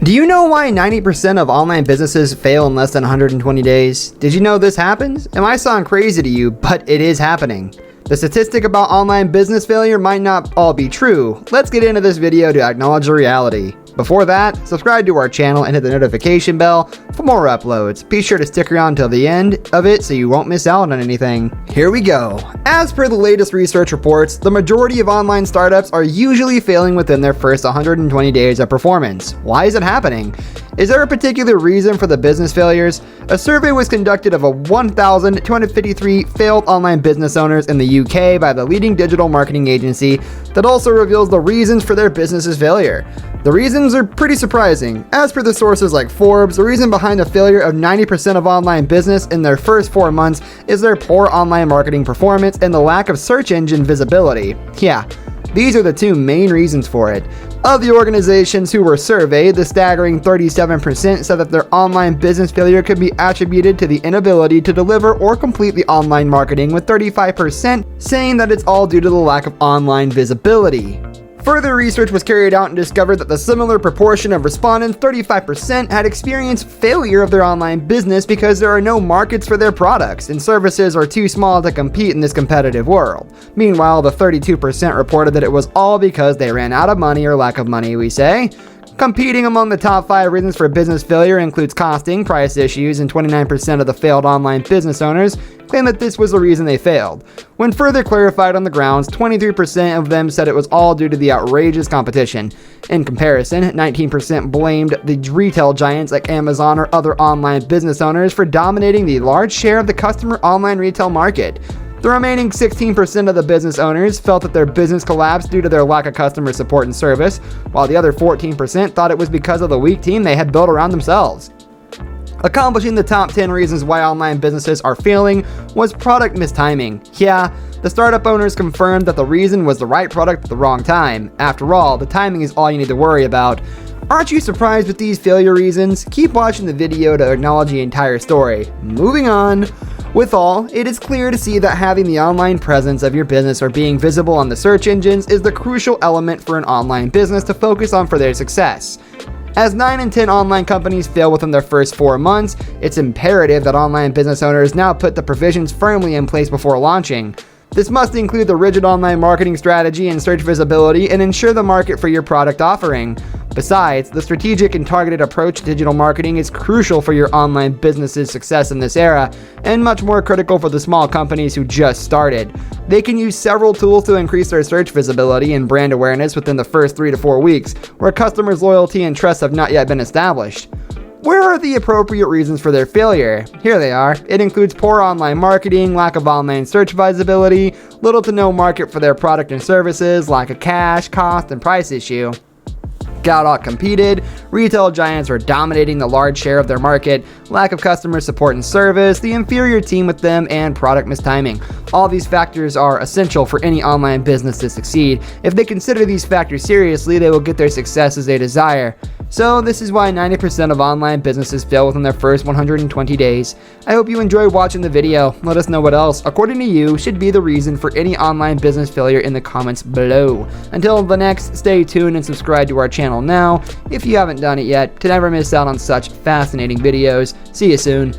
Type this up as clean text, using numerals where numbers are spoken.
Do you know why 90% of online businesses fail in less than 120 days? Did you know this happens? It might sound crazy to you, but it is happening. The statistic about online business failure might not all be true. Let's get into this video to acknowledge the reality. Before that, subscribe to our channel and hit the notification bell for more uploads. Be sure to stick around till the end of it so you won't miss out on anything. Here we go. As per the latest research reports, the majority of online startups are usually failing within their first 120 days of performance. Why is it happening? Is there a particular reason for the business failures? A survey was conducted of 1,253 failed online business owners in the UK by the leading digital marketing agency that also reveals the reasons for their business's failure. The reasons are pretty surprising. As per the sources like Forbes, the reason behind the failure of 90% of online business in their first 4 months is their poor online marketing performance and the lack of search engine visibility. Yeah, these are the two main reasons for it. Of the organizations who were surveyed, the staggering 37% said that their online business failure could be attributed to the inability to deliver or complete the online marketing, with 35% saying that it's all due to the lack of online visibility. Further research was carried out and discovered that the similar proportion of respondents, 35%, had experienced failure of their online business because there are no markets for their products and services are too small to compete in this competitive world. Meanwhile, the 32% reported that it was all because they ran out of money or lack of money, we say. Competing among the top 5 reasons for business failure includes costing, price issues, and 29% of the failed online business owners claim that this was the reason they failed. When further clarified on the grounds, 23% of them said it was all due to the outrageous competition. In comparison, 19% blamed the retail giants like Amazon or other online business owners for dominating the large share of the customer online retail market. The remaining 16% of the business owners felt that their business collapsed due to their lack of customer support and service, while the other 14% thought it was because of the weak team they had built around themselves. Accomplishing the top 10 reasons why online businesses are failing was product mistiming. Yeah, the startup owners confirmed that the reason was the right product at the wrong time. After all, the timing is all you need to worry about. Aren't you surprised with these failure reasons? Keep watching the video to acknowledge the entire story. Moving on. With all, it is clear to see that having the online presence of your business or being visible on the search engines is the crucial element for an online business to focus on for their success. As 9 in 10 online companies fail within their first 4 months, it's imperative that online business owners now put the provisions firmly in place before launching. This must include the rigid online marketing strategy and search visibility and ensure the market for your product offering. Besides, the strategic and targeted approach to digital marketing is crucial for your online business's success in this era, and much more critical for the small companies who just started. They can use several tools to increase their search visibility and brand awareness within the first 3 to 4 weeks, where customers' loyalty and trust have not yet been established. Where are the appropriate reasons for their failure? Here they are. It includes poor online marketing, lack of online search visibility, little to no market for their product and services, lack of cash, cost, and price issue. Got out-competed, retail giants are dominating the large share of their market, lack of customer support and service, the inferior team with them, and product mistiming. All these factors are essential for any online business to succeed. If they consider these factors seriously, they will get their success as they desire. So this is why 90% of online businesses fail within their first 120 days. I hope you enjoyed watching the video. Let us know what else, according to you, should be the reason for any online business failure in the comments below. Until the next, stay tuned and subscribe to our channel now if you haven't done it yet to never miss out on such fascinating videos. See you soon.